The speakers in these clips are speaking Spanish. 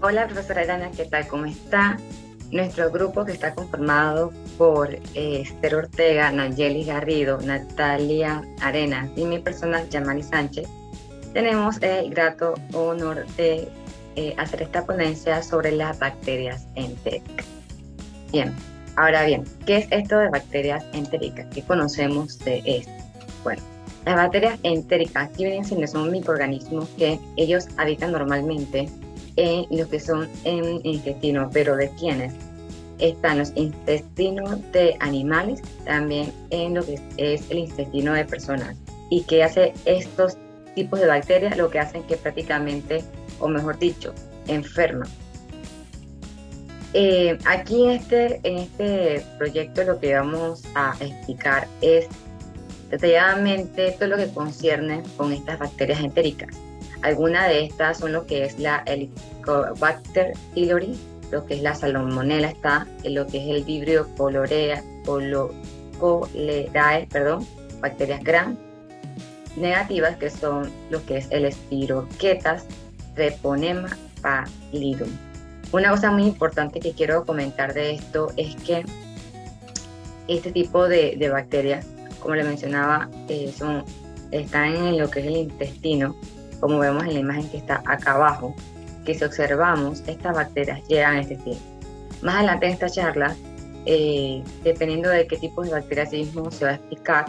Hola, profesora Elena, ¿qué tal? ¿Cómo está? Nuestro grupo, que está conformado por Esther Ortega, Nayeli Garrido, Natalia Arenas y mi persona, Yamari Sánchez, tenemos el grato honor de hacer esta ponencia sobre las bacterias entéricas. Bien, ahora bien, ¿qué es esto de bacterias entéricas? ¿Qué conocemos de esto? Bueno, las bacterias entéricas aquí vienen siendo son microorganismos que ellos habitan normalmente en lo que son en el intestino, pero ¿de quiénes? Están los intestinos de animales, también en lo que es el intestino de personas. ¿Y qué hace estos tipos de bacterias? Lo que hacen que prácticamente, o mejor dicho, enferman. Aquí en este proyecto lo que vamos a explicar es detalladamente todo lo que concierne con estas bacterias entéricas. Algunas de estas son lo que es la Helicobacter pylori, lo que es la Salmonella, está en lo que es el Vibrio cholerae, bacterias gram negativas, que son lo que es el Spirochetas treponema pallidum. Una cosa muy importante que quiero comentar de esto es que este tipo de bacterias, como le mencionaba, están en lo que es el intestino, como vemos en la imagen que está acá abajo, que si observamos, estas bacterias llegan al intestino. Más adelante en esta charla, dependiendo de qué tipo de bacterias mismo se va a explicar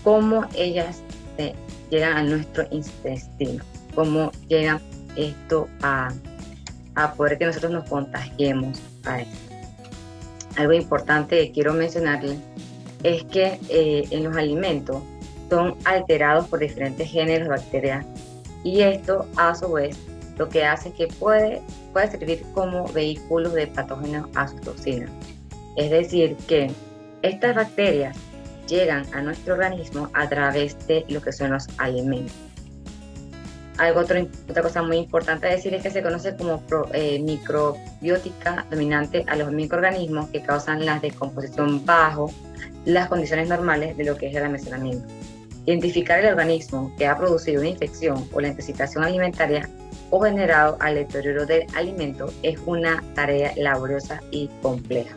cómo ellas llegan a nuestro intestino, cómo llegan esto a poder que nosotros nos contagiemos a esto. Algo importante que quiero mencionarles es que en los alimentos son alterados por diferentes géneros de bacterias, y esto a su vez lo que hace es que puede servir como vehículo de patógenos a sus toxinas. Es decir, que estas bacterias llegan a nuestro organismo a través de lo que son los alimentos. Otra cosa muy importante a decir es que se conoce como microbiótica dominante a los microorganismos que causan la descomposición bajo las condiciones normales de lo que es el almacenamiento. Identificar el organismo que ha producido una infección o la intoxicación alimentaria o generado al deterioro del alimento es una tarea laboriosa y compleja.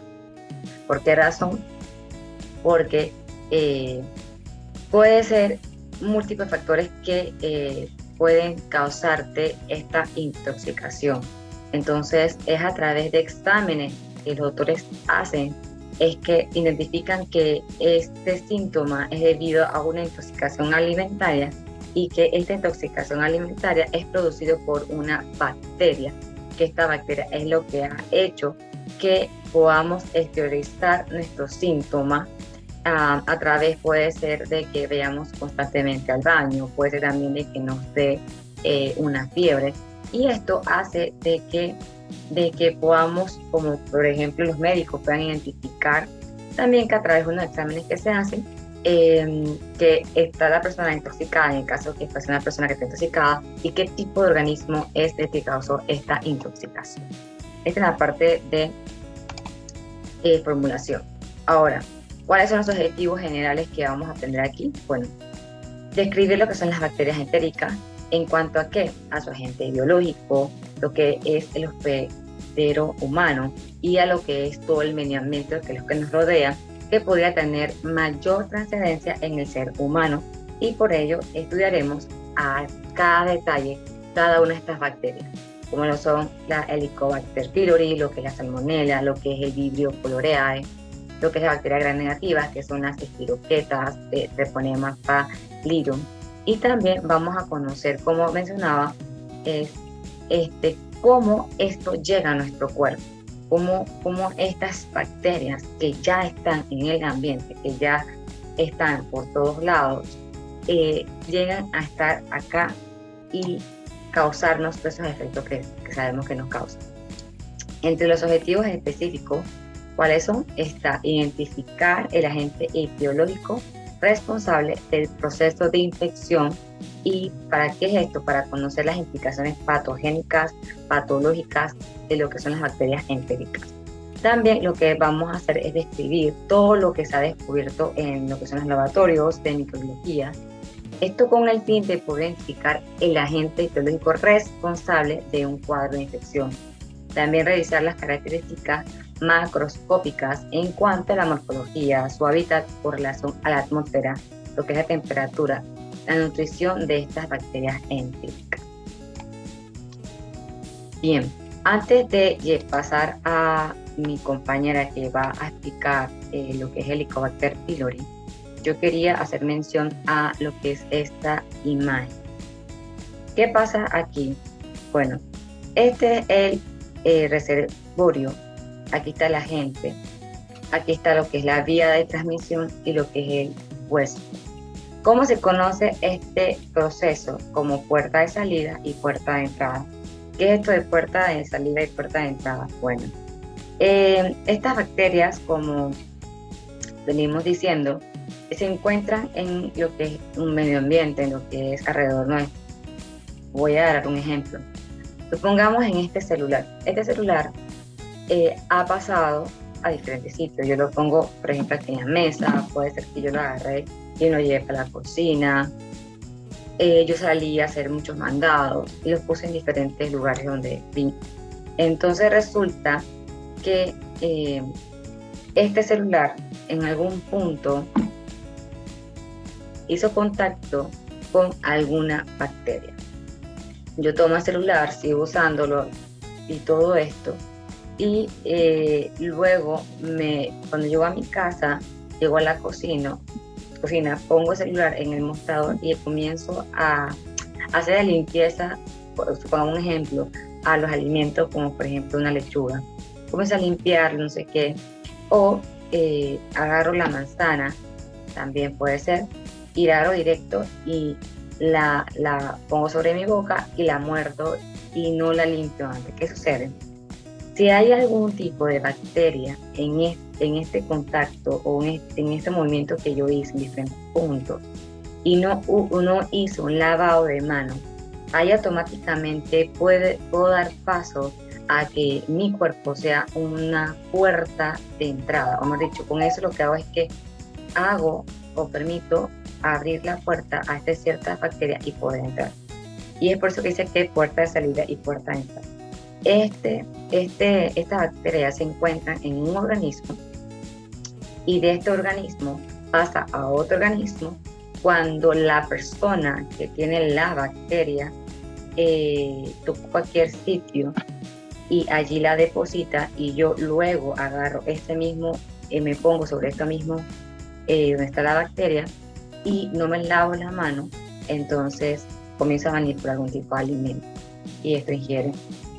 ¿Por qué razón? Porque puede ser múltiples factores que pueden causarte esta intoxicación. Entonces es a través de exámenes que los doctores hacen es que identifican que este síntoma es debido a una intoxicación alimentaria, y que esta intoxicación alimentaria es producida por una bacteria, que esta bacteria es lo que ha hecho que podamos exteriorizar nuestros síntomas. A través puede ser de que veamos constantemente al baño, puede ser también de que nos dé una fiebre, y esto hace de que podamos, como por ejemplo los médicos puedan identificar también que a través de unos exámenes que se hacen, que está la persona intoxicada, en el caso que es una persona que está intoxicada, y qué tipo de organismo es el que causó esta intoxicación. Esta es la parte de formulación. Ahora, ¿cuáles son los objetivos generales que vamos a aprender aquí? Bueno, describir lo que son las bacterias entéricas en cuanto a qué, a su agente biológico, lo que es el hospedero humano y a lo que es todo el medio ambiente, que es lo que nos rodea, que podría tener mayor trascendencia en el ser humano, y por ello estudiaremos a cada detalle cada una de estas bacterias, como lo son la Helicobacter pylori, lo que es la Salmonella, lo que es el Vibrio cholerae, lo que es la bacteria gram negativas, que son las Spirochetas, treponema pallidum. Y también vamos a conocer, como mencionaba, cómo esto llega a nuestro cuerpo, cómo estas bacterias que ya están en el ambiente, que ya están por todos lados, llegan a estar acá y causarnos todos esos efectos que sabemos que nos causan. Entre los objetivos específicos, ¿cuáles son? Está identificar el agente etiológico responsable del proceso de infección. ¿Y para qué es esto? Para conocer las implicaciones patogénicas, patológicas de lo que son las bacterias entéricas. También lo que vamos a hacer es describir todo lo que se ha descubierto en lo que son los laboratorios de microbiología, Esto con el fin de poder identificar el agente etiológico responsable de un cuadro de infección. También revisar las características macroscópicas en cuanto a la morfología, su hábitat con relación a la atmósfera, lo que es la temperatura, la nutrición de estas bacterias endémicas. Bien, antes de pasar a mi compañera que va a explicar lo que es Helicobacter pylori, yo quería hacer mención a lo que es esta imagen. ¿Qué pasa aquí? Bueno, este es el reservorio, aquí está la gente, aquí está lo que es la vía de transmisión y lo que es el hueso. ¿Cómo se conoce este proceso? Como puerta de salida y puerta de entrada. ¿Qué es esto de puerta de salida y puerta de entrada? Bueno, estas bacterias, como venimos diciendo, se encuentran en lo que es un medio ambiente, en lo que es alrededor nuestro. Voy a dar un ejemplo. Supongamos en este celular. Este celular ha pasado a diferentes sitios. Yo lo pongo, por ejemplo, aquí en la mesa. Puede ser que yo lo agarré y lo lleve para la cocina. Yo salí a hacer muchos mandados y los puse en diferentes lugares donde vi. Entonces resulta que este celular en algún punto hizo contacto con alguna bacteria. Yo tomo el celular, sigo usándolo y todo esto, y luego cuando llego a mi casa, llego a la cocina, pongo el celular en el mostrador y comienzo a hacer la limpieza, supongamos un ejemplo, a los alimentos como por ejemplo una lechuga. Comienzo a limpiar, no sé qué, o agarro la manzana, también puede ser, y la agarro directo y la pongo sobre mi boca y la muerdo y no la limpio antes. ¿Qué sucede? Si hay algún tipo de bacteria en este contacto o en este movimiento que yo hice en diferentes puntos y no hizo un lavado de mano, ahí automáticamente puedo dar paso a que mi cuerpo sea una puerta de entrada. O mejor dicho, con eso lo que hago es que hago o permito abrir la puerta a estas ciertas bacterias y poder entrar. Y es por eso que dice que puerta de salida y puerta de entrada. Estas bacterias se encuentran en un organismo y de este organismo pasa a otro organismo cuando la persona que tiene la bacteria toca cualquier sitio y allí la deposita y yo luego agarro me pongo sobre esto mismo donde está la bacteria y no me lavo la mano, entonces comienzo a manipular algún tipo de alimento y esto ingiere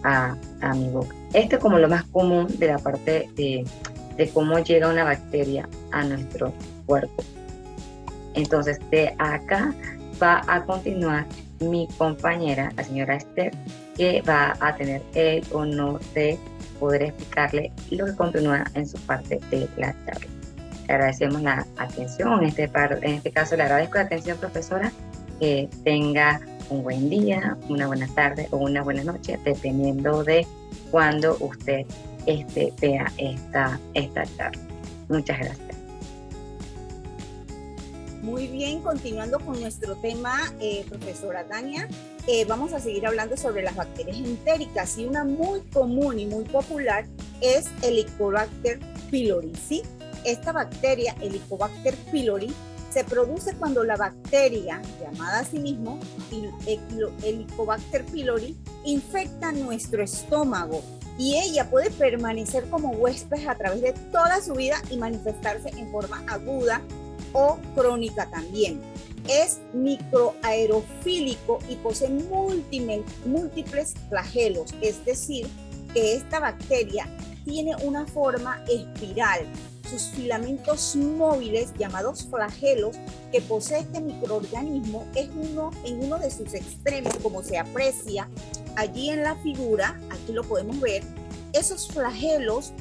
a mi boca. Esto es como lo más común de la parte de cómo llega una bacteria a nuestro cuerpo. Entonces de acá va a continuar mi compañera, la señora Esther, que va a tener el honor de poder explicarle lo que continúa en su parte de la charla. Le agradecemos la atención, en este caso le agradezco la atención, profesora, que tenga un buen día, una buena tarde o una buena noche, dependiendo de cuando usted vea esta charla. Muchas gracias. Muy bien, continuando con nuestro tema, profesora Tania, vamos a seguir hablando sobre las bacterias entéricas y una muy común y muy popular es Helicobacter pylori, ¿sí? Esta bacteria, Helicobacter pylori, se produce cuando la bacteria, llamada a sí mismo Helicobacter pylori, infecta nuestro estómago y ella puede permanecer como huésped a través de toda su vida y manifestarse en forma aguda o crónica también. Es microaerofílico y posee múltiples flagelos, es decir, que esta bacteria tiene una forma espiral. Sus filamentos móviles, llamados flagelos, que posee este microorganismo, en uno de sus extremos, como se aprecia allí en la figura, aquí lo podemos ver. Esos flagelos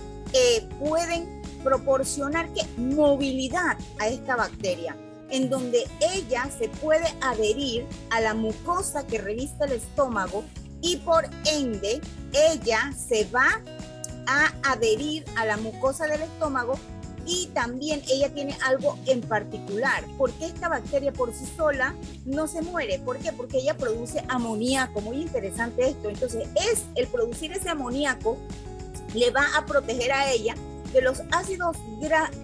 pueden proporcionar movilidad a esta bacteria, en donde ella se puede adherir a la mucosa que reviste el estómago y por ende ella se va a adherir a la mucosa del estómago Y también ella tiene algo en particular. ¿Por qué esta bacteria por sí sola no se muere? ¿Por qué? Porque ella produce amoníaco. Muy interesante esto. Entonces, el producir ese amoníaco le va a proteger a ella de los ácidos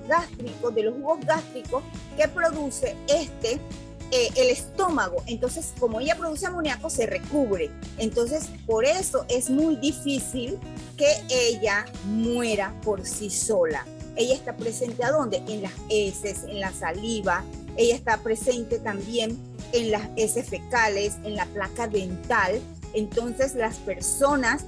gástricos, de los jugos gástricos que produce el estómago. Entonces, como ella produce amoníaco, se recubre. Entonces, por eso es muy difícil que ella muera por sí sola. Ella está presente ¿a dónde? En las heces, en la saliva. Ella está presente también en las heces fecales, en la placa dental. Entonces, las personas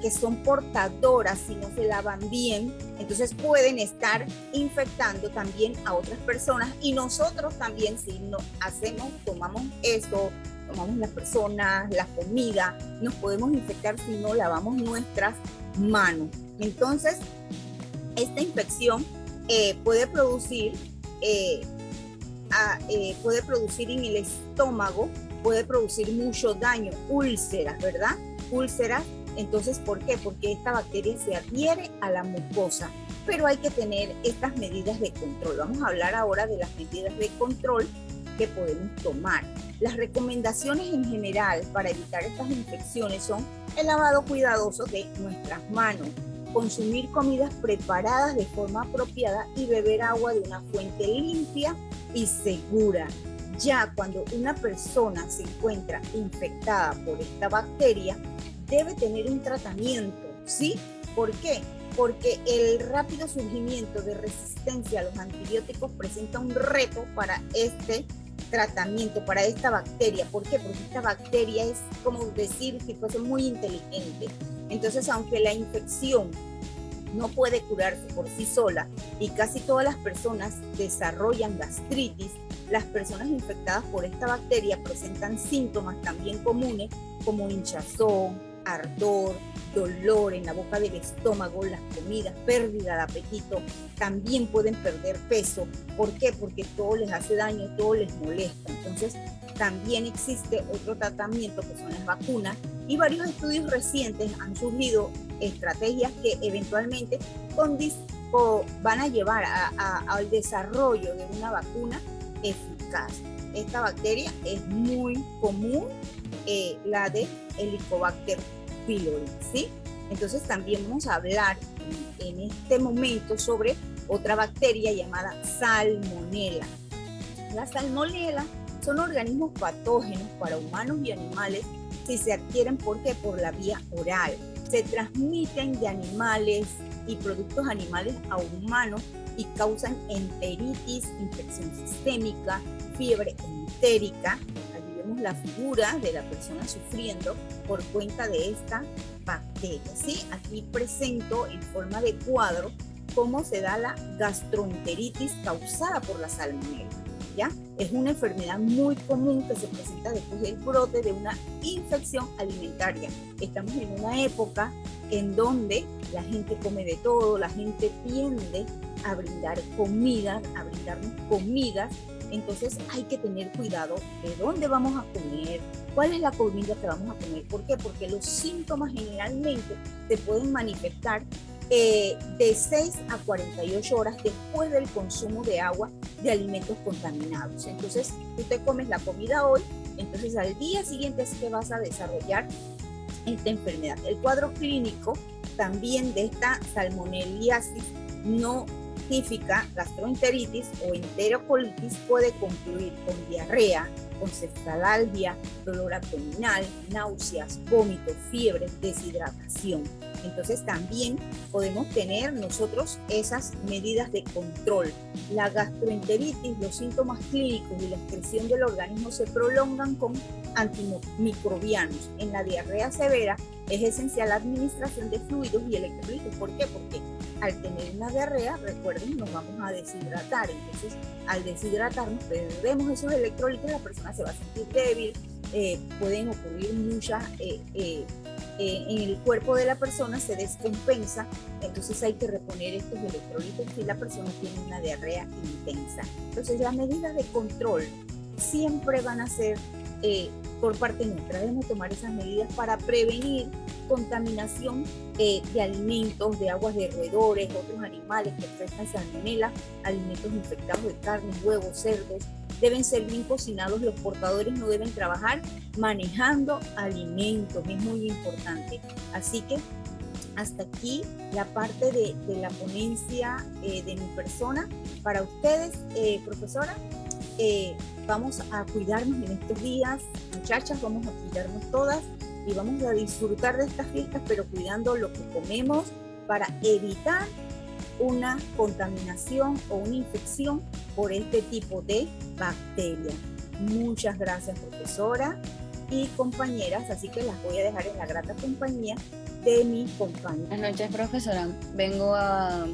que son portadoras, si no se lavan bien, entonces pueden estar infectando también a otras personas. Y nosotros también, si no tomamos eso, tomamos las personas, la comida, nos podemos infectar si no lavamos nuestras manos. Entonces, esta infección puede producir en el estómago, puede producir mucho daño, úlceras, ¿verdad? Úlceras. Entonces, ¿por qué? Porque esta bacteria se adhiere a la mucosa, pero hay que tener estas medidas de control. Vamos a hablar ahora de las medidas de control que podemos tomar. Las recomendaciones en general para evitar estas infecciones son el lavado cuidadoso de nuestras manos, consumir comidas preparadas de forma apropiada y beber agua de una fuente limpia y segura. Ya cuando una persona se encuentra infectada por esta bacteria, debe tener un tratamiento, ¿sí? ¿Por qué? Porque el rápido surgimiento de resistencia a los antibióticos presenta un reto para este tratamiento, para esta bacteria. ¿Por qué? Porque esta bacteria es como decir si fuese muy inteligente. Entonces, aunque la infección no puede curarse por sí sola y casi todas las personas desarrollan gastritis, las personas infectadas por esta bacteria presentan síntomas también comunes como hinchazón, ardor, dolor en la boca del estómago, las comidas, pérdida de apetito, también pueden perder peso. ¿Por qué? Porque todo les hace daño, todo les molesta. Entonces, también existe otro tratamiento que son las vacunas y varios estudios recientes han surgido estrategias que eventualmente van a llevar al desarrollo de una vacuna eficaz. Esta bacteria es muy común, la de Helicobacter pylori, ¿sí? Entonces también vamos a hablar en este momento sobre otra bacteria llamada salmonela. La salmonela son organismos patógenos para humanos y animales si se adquieren, ¿por qué? Por la vía oral. Se transmiten de animales y productos animales a humanos y causan enteritis, infección sistémica, fiebre entérica. Allí vemos la figura de la persona sufriendo por cuenta de esta bacteria, ¿sí? Aquí presento en forma de cuadro cómo se da la gastroenteritis causada por la salmonela, ¿ya? Es una enfermedad muy común que se presenta después del brote de una infección alimentaria. Estamos en una época en donde la gente come de todo, la gente tiende a brindar comidas, a brindarnos comidas. Entonces hay que tener cuidado de dónde vamos a comer, cuál es la comida que vamos a comer. ¿Por qué? Porque los síntomas generalmente se pueden manifestar de 6 a 48 horas después del consumo de agua de alimentos contaminados. Entonces, tú te comes la comida hoy, entonces al día siguiente es que vas a desarrollar esta enfermedad. El cuadro clínico también de esta salmoneliasis no típica, gastroenteritis o enterocolitis, puede concluir con diarrea, con cefalgia, dolor abdominal, náuseas, vómitos, fiebre, deshidratación. Entonces también podemos tener nosotros esas medidas de control. La gastroenteritis, los síntomas clínicos y la excreción del organismo se prolongan con antimicrobianos. En la diarrea severa es esencial la administración de fluidos y electrolitos. ¿Por qué? Porque al tener una diarrea, recuerden, nos vamos a deshidratar. Entonces, al deshidratarnos, perdemos esos electrolitos, la persona se va a sentir débil, pueden ocurrir muchas, en el cuerpo de la persona se descompensa, entonces hay que reponer estos electrolitos si la persona tiene una diarrea intensa. Entonces, las medidas de control siempre van a ser por parte nuestra. Debemos tomar esas medidas para prevenir contaminación de alimentos, de aguas de roedores, otros animales que prestan salmonela, alimentos infectados de carne, huevos, cerdos. Deben ser bien cocinados, los portadores no deben trabajar manejando alimentos, es muy importante. Así que hasta aquí la parte de la ponencia de mi persona. Para ustedes, profesora, vamos a cuidarnos en estos días, muchachas, vamos a cuidarnos todas y vamos a disfrutar de estas fiestas, pero cuidando lo que comemos para evitar una contaminación o una infección por este tipo de bacteria. Muchas gracias, profesora y compañeras, así que las voy a dejar en la grata compañía de mi compañera. Buenas noches, profesora. Vengo a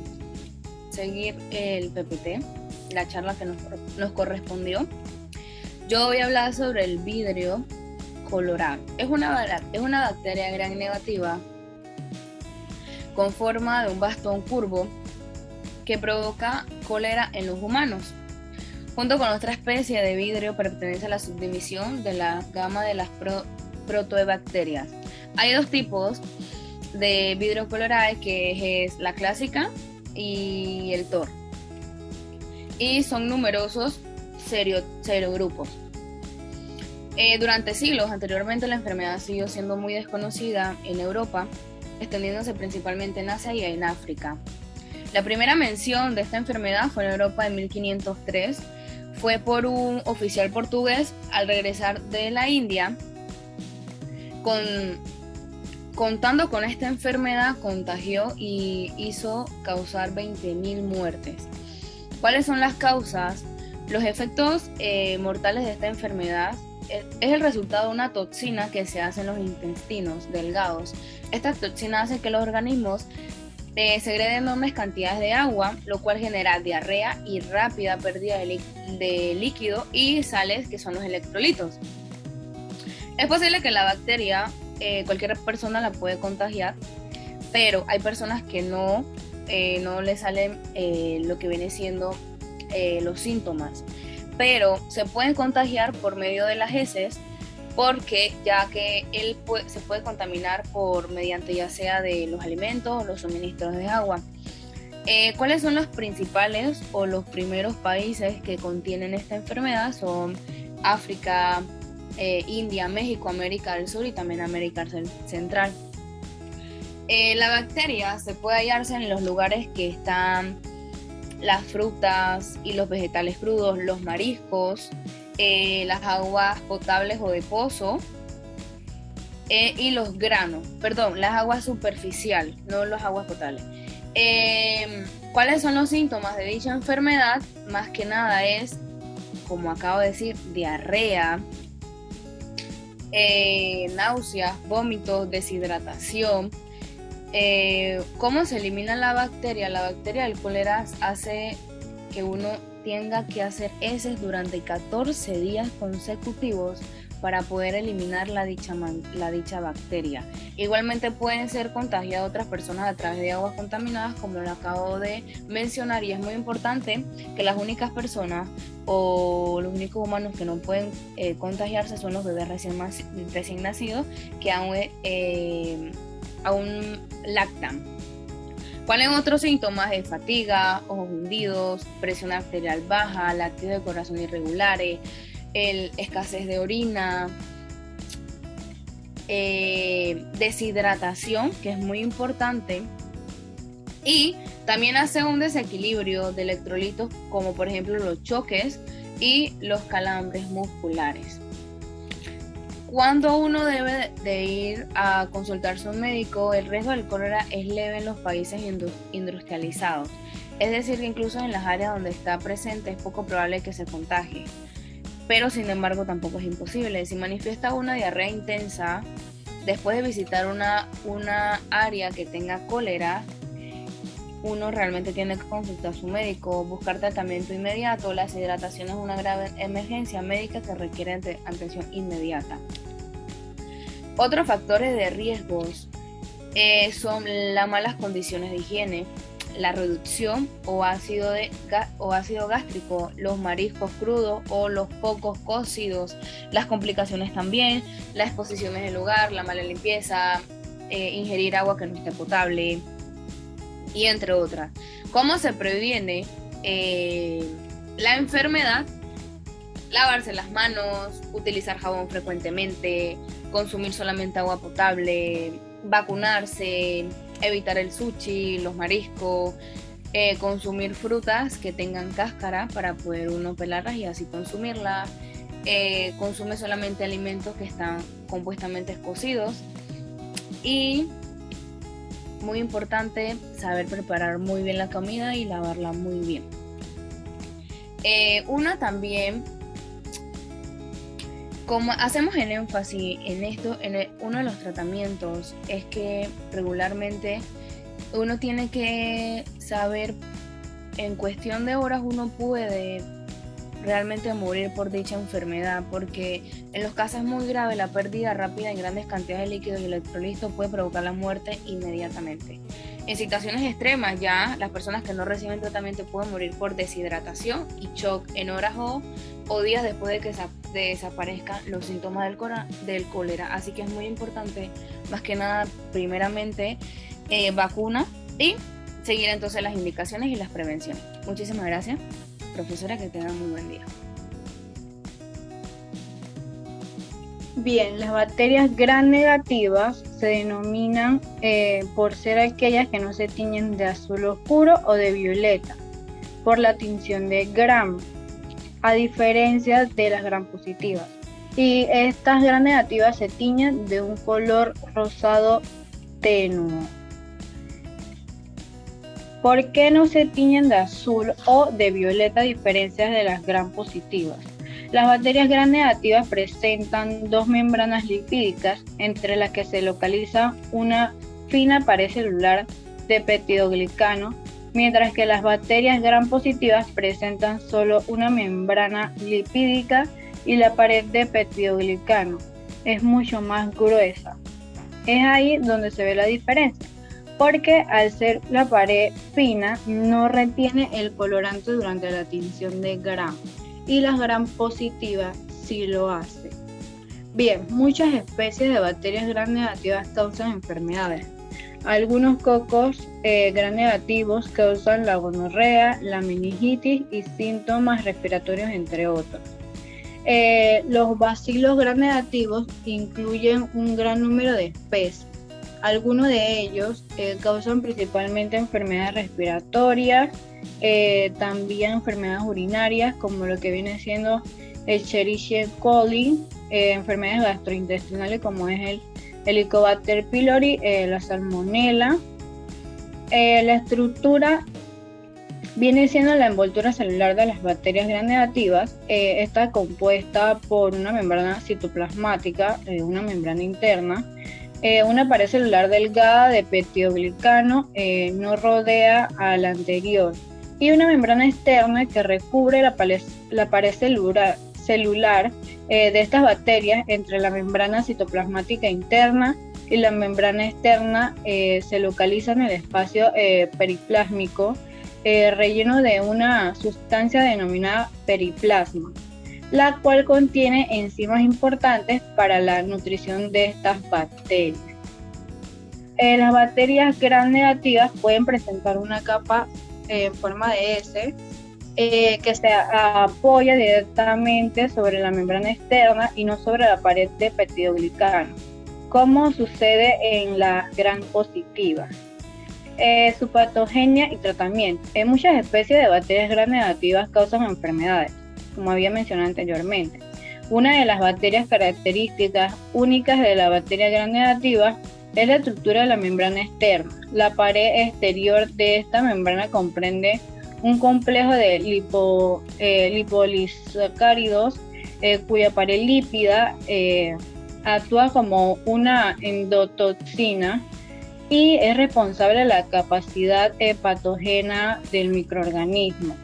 seguir el PPT, la charla que nos correspondió. Yo voy a hablar sobre el vidrio colorado. Es una bacteria gram negativa con forma de un bastón curvo que provoca cólera en los humanos. Junto con otra especie de vidrio pertenece a la subdivisión de la gama de las protoebacterias. Hay dos tipos de vidrio colorado, que es la clásica y el TOR. Y son numerosos serogrupos. Durante siglos anteriormente la enfermedad siguió siendo muy desconocida en Europa, extendiéndose principalmente en Asia y en África. La primera mención de esta enfermedad fue en Europa en 1503. Fue por un oficial portugués al regresar de la India. Contando con esta enfermedad, contagió y hizo causar 20.000 muertes. ¿Cuáles son las causas? Los efectos mortales de esta enfermedad es el resultado de una toxina que se hace en los intestinos delgados. Esta toxina hace que los organismos segreden enormes cantidades de agua, lo cual genera diarrea y rápida pérdida de líquido y sales, que son los electrolitos. Es posible que la bacteria cualquier persona la puede contagiar, pero hay personas que no le salen lo que viene siendo los síntomas, pero se pueden contagiar por medio de las heces, porque ya que se puede contaminar mediante ya sea de los alimentos o los suministros de agua. ¿Cuáles son los principales o los primeros países que contienen esta enfermedad? Son África, India, México, América del Sur y también América Central. La bacteria se puede hallarse en los lugares que están las frutas y los vegetales crudos, los mariscos, las aguas potables o de pozo y los granos, las aguas superficiales, no las aguas potables. ¿Cuáles son los síntomas de dicha enfermedad? Más que nada es, como acabo de decir, diarrea, náuseas, vómitos, deshidratación. ¿Cómo se elimina la bacteria? La bacteria del cólera hace que uno tenga que hacer heces durante 14 días consecutivos para poder eliminar la dicha bacteria. Igualmente pueden ser contagiadas otras personas a través de aguas contaminadas, como lo acabo de mencionar, y es muy importante que las únicas personas o los únicos humanos que no pueden contagiarse son los bebés recién nacidos que aún lactan. ¿Cuáles son otros síntomas? Fatiga, ojos hundidos, presión arterial baja, latidos de corazón irregulares, escasez de orina, deshidratación, que es muy importante, y también hace un desequilibrio de electrolitos, como por ejemplo los choques y los calambres musculares. Cuando uno debe de ir a consultarse a un médico, el riesgo del cólera es leve en los países industrializados, es decir, que incluso en las áreas donde está presente es poco probable que se contagie, pero sin embargo tampoco es imposible. Si manifiesta una diarrea intensa después de visitar una área que tenga cólera, uno realmente tiene que consultar a su médico, buscar tratamiento inmediato. La deshidratación es una grave emergencia médica que requiere atención inmediata. Otros factores de riesgos son las malas condiciones de higiene, la reducción o ácido gástrico, los mariscos crudos o los pocos cocidos, las complicaciones también, la exposición en el lugar, la mala limpieza, ingerir agua que no esté potable y entre otras. ¿Cómo se previene la enfermedad? Lavarse las manos, utilizar jabón frecuentemente, consumir solamente agua potable, vacunarse, evitar el sushi, los mariscos, consumir frutas que tengan cáscara para poder uno pelarlas y así consumirlas. Consume solamente alimentos que están compuestamente cocidos. Y muy importante, saber preparar muy bien la comida y lavarla muy bien. Uno también, como hacemos el énfasis en esto, uno de los tratamientos es que regularmente uno tiene que saber, en cuestión de horas uno puede realmente morir por dicha enfermedad, porque en los casos muy graves la pérdida rápida en grandes cantidades de líquidos y electrolitos puede provocar la muerte inmediatamente. En situaciones extremas ya las personas que no reciben tratamiento pueden morir por deshidratación y shock en horas o días después de que desaparezcan los síntomas del cólera. Así que es muy importante, más que nada, primeramente, vacuna y seguir entonces las indicaciones y las prevenciones. Muchísimas gracias, profesora, que tengan muy buen día. Bien, las bacterias gram negativas se denominan por ser aquellas que no se tiñen de azul oscuro o de violeta, por la tinción de gram, a diferencia de las gram positivas. Y estas gram negativas se tiñen de un color rosado tenue. ¿Por qué no se tiñen de azul o de violeta a diferencia de las gram positivas? Las bacterias gram negativas presentan dos membranas lipídicas entre las que se localiza una fina pared celular de peptidoglicano, mientras que las bacterias gram positivas presentan solo una membrana lipídica y la pared de peptidoglicano es mucho más gruesa. Es ahí donde se ve la diferencia, porque al ser la pared fina no retiene el colorante durante la tinción de gram, y las gram positivas sí lo hacen. Bien, muchas especies de bacterias gram negativas causan enfermedades. Algunos cocos gram negativos causan la gonorrea, la meningitis y síntomas respiratorios, entre otros. Los bacilos gram negativos incluyen un gran número de especies. Algunos de ellos causan principalmente enfermedades respiratorias, también enfermedades urinarias, como lo que viene siendo el Escherichia coli, enfermedades gastrointestinales como es el Helicobacter pylori, la salmonela. La estructura viene siendo la envoltura celular de las bacterias gram negativas. Está compuesta por una membrana citoplasmática, una membrana interna, una pared celular delgada de peptidoglicano no rodea a la anterior, y una membrana externa que recubre la pared celular de estas bacterias. Entre la membrana citoplasmática interna y la membrana externa se localiza en el espacio periplásmico relleno de una sustancia denominada periplasma, la cual contiene enzimas importantes para la nutrición de estas bacterias. Las bacterias gram negativas pueden presentar una capa en forma de S que se apoya directamente sobre la membrana externa y no sobre la pared de peptidoglicano, como sucede en las gram positivas. Su patogenia y tratamiento. Muchas especies de bacterias gram negativas causan enfermedades, como había mencionado anteriormente. Una de las bacterias características únicas de la bacteria gram negativa es la estructura de la membrana externa. La pared exterior de esta membrana comprende un complejo de lipolisacáridos cuya pared lípida actúa como una endotoxina y es responsable de la capacidad patógena del microorganismo.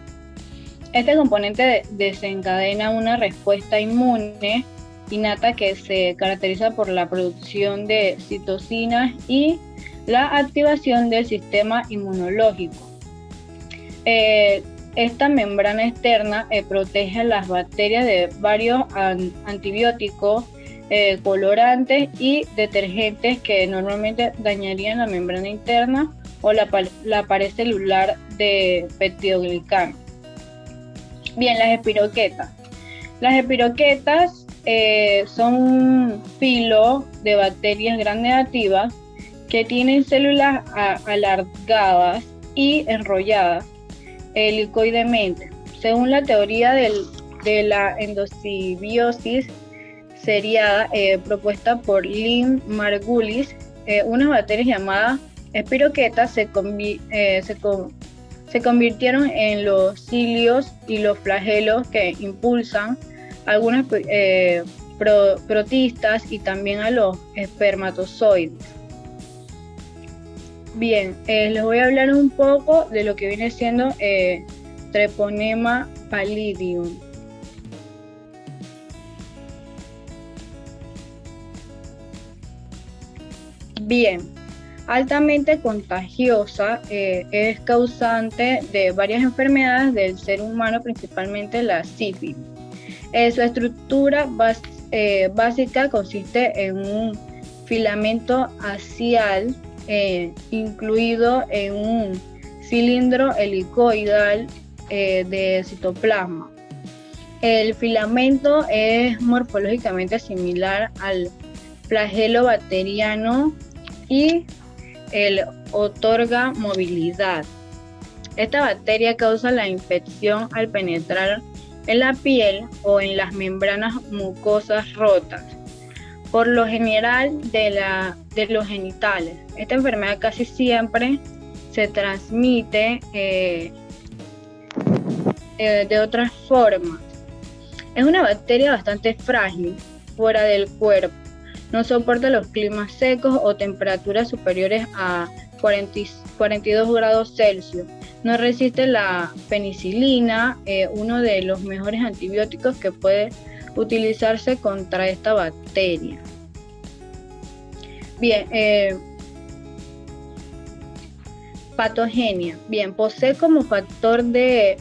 Este componente desencadena una respuesta inmune innata que se caracteriza por la producción de citocinas y la activación del sistema inmunológico. Eh, Esta membrana externa protege a las bacterias de varios antibióticos, colorantes y detergentes que normalmente dañarían la membrana interna o la pared celular de peptidoglicano. Bien, las espiroquetas. Las espiroquetas son un filo de bacterias gram negativas que tienen células alargadas y enrolladas helicoidemente. Según la teoría de la endosimbiosis seriada propuesta por Lynn Margulis, unas bacterias llamadas espiroquetas se convirtieron en los cilios y los flagelos que impulsan algunas protistas y también a los espermatozoides. Bien, les voy a hablar un poco de lo que viene siendo Treponema pallidum. Bien, altamente contagiosa, es causante de varias enfermedades del ser humano, principalmente la sífilis. Su estructura básica consiste en un filamento axial incluido en un cilindro helicoidal de citoplasma. El filamento es morfológicamente similar al flagelo bacteriano y otorga movilidad. Esta bacteria causa la infección al penetrar en la piel o en las membranas mucosas rotas, por lo general de los genitales. Esta enfermedad casi siempre se transmite de otras formas. Es una bacteria bastante frágil fuera del cuerpo. No soporta los climas secos o temperaturas superiores a 42 grados Celsius. No resiste la penicilina, uno de los mejores antibióticos que puede utilizarse contra esta bacteria. Bien, patogenia. Bien, posee como factor de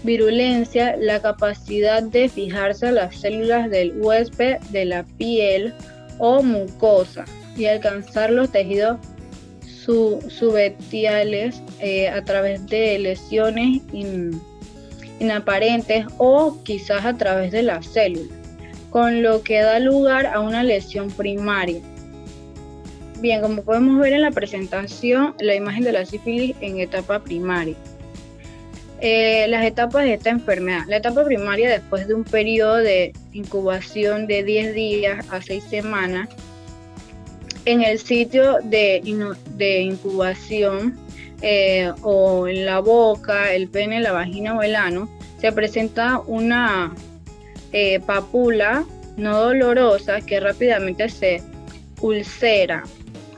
virulencia la capacidad de fijarse a las células del huésped de la piel o mucosa y alcanzar los tejidos subepiteliales a través de lesiones inaparentes o quizás a través de las células, con lo que da lugar a una lesión primaria. Bien, como podemos ver en la presentación, la imagen de la sífilis en etapa primaria. Las etapas de esta enfermedad. La etapa primaria, después de un periodo de incubación de 10 días a 6 semanas, en el sitio de incubación o en la boca, el pene, la vagina o el ano, se presenta una pápula no dolorosa que rápidamente se ulcera,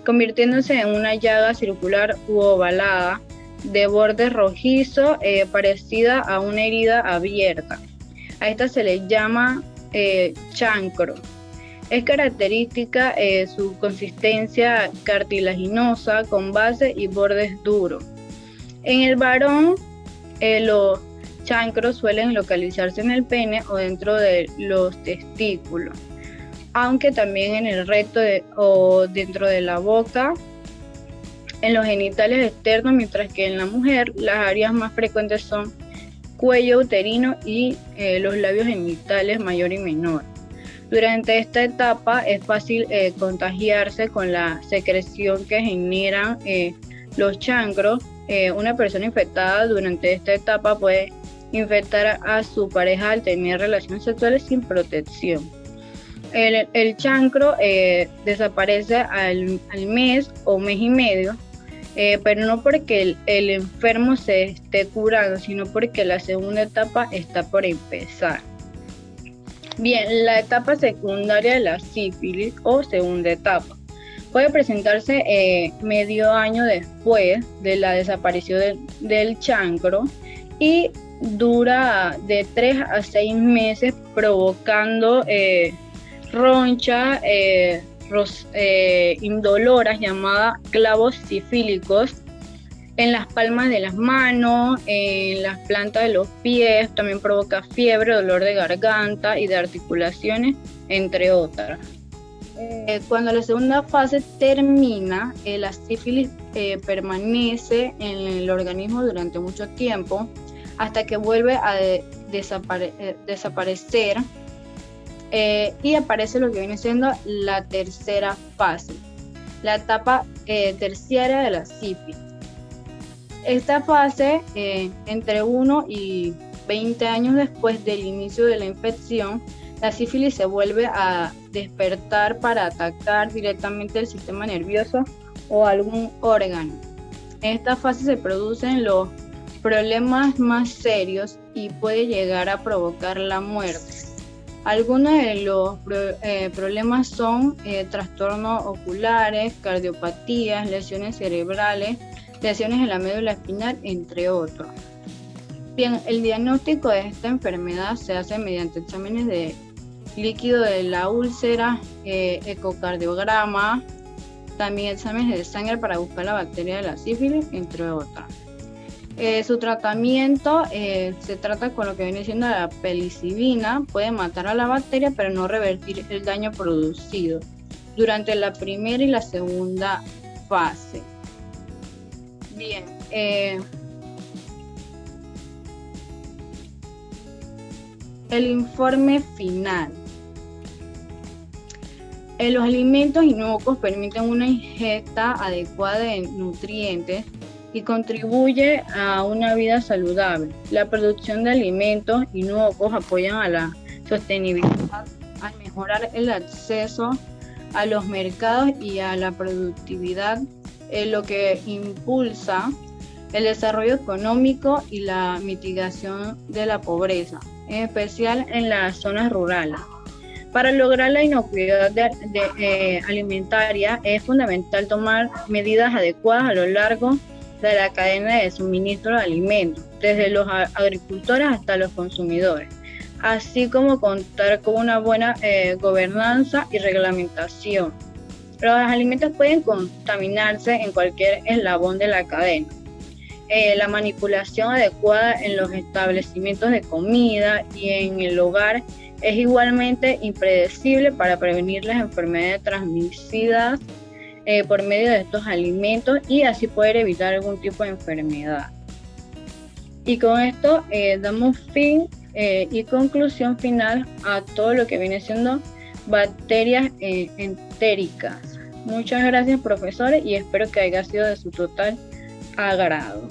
convirtiéndose en una llaga circular u ovalada de borde rojizo parecida a una herida abierta. A esta se le llama chancro. Es característica su consistencia cartilaginosa con base y bordes duros. En el varón, los chancros suelen localizarse en el pene o dentro de los testículos, aunque también en el recto o dentro de la boca, en los genitales externos, mientras que en la mujer las áreas más frecuentes son cuello uterino y los labios genitales mayor y menor. Durante esta etapa es fácil contagiarse con la secreción que generan los chancros. Una persona infectada durante esta etapa puede infectar a su pareja al tener relaciones sexuales sin protección. El chancro desaparece al mes o mes y medio, pero no porque el enfermo se esté curando, sino porque la segunda etapa está por empezar. Bien, la etapa secundaria de la sífilis o segunda etapa puede presentarse medio año después de la desaparición del chancro y dura de 3 a 6 meses, provocando ronchas indoloras llamadas clavos sifílicos en las palmas de las manos, en las plantas de los pies, también provoca fiebre, dolor de garganta y de articulaciones, entre otras. Cuando la segunda fase termina, la sífilis permanece en el organismo durante mucho tiempo hasta que vuelve a desaparecer y aparece lo que viene siendo la tercera fase, la etapa terciaria de la sífilis. Esta fase, entre 1 y 20 años después del inicio de la infección, la sífilis se vuelve a despertar para atacar directamente el sistema nervioso o algún órgano. En esta fase se producen los problemas más serios y puede llegar a provocar la muerte. Algunos de los problemas son trastornos oculares, cardiopatías, lesiones cerebrales, lesiones en la médula espinal, entre otros. Bien, el diagnóstico de esta enfermedad se hace mediante exámenes de líquido de la úlcera, ecocardiograma, también exámenes de sangre para buscar la bacteria de la sífilis, entre otras. Su tratamiento se trata con lo que viene siendo la penicilina, puede matar a la bacteria pero no revertir el daño producido durante la primera y la segunda fase. Bien, el informe final. Los alimentos inocuos permiten una ingesta adecuada de nutrientes y contribuye a una vida saludable. La producción de alimentos inocuos apoyan a la sostenibilidad al mejorar el acceso a los mercados y a la productividad, lo que impulsa el desarrollo económico y la mitigación de la pobreza, en especial en las zonas rurales. Para lograr la inocuidad alimentaria es fundamental tomar medidas adecuadas a lo largo de la cadena de suministro de alimentos, desde los agricultores hasta los consumidores, así como contar con una buena gobernanza y reglamentación. Los alimentos pueden contaminarse en cualquier eslabón de la cadena. La manipulación adecuada en los establecimientos de comida y en el hogar es igualmente impredecible para prevenir las enfermedades transmitidas por medio de estos alimentos y así poder evitar algún tipo de enfermedad. Y con esto damos fin y conclusión final a todo lo que viene siendo bacterias entéricas. Muchas gracias, profesores, y espero que haya sido de su total agrado.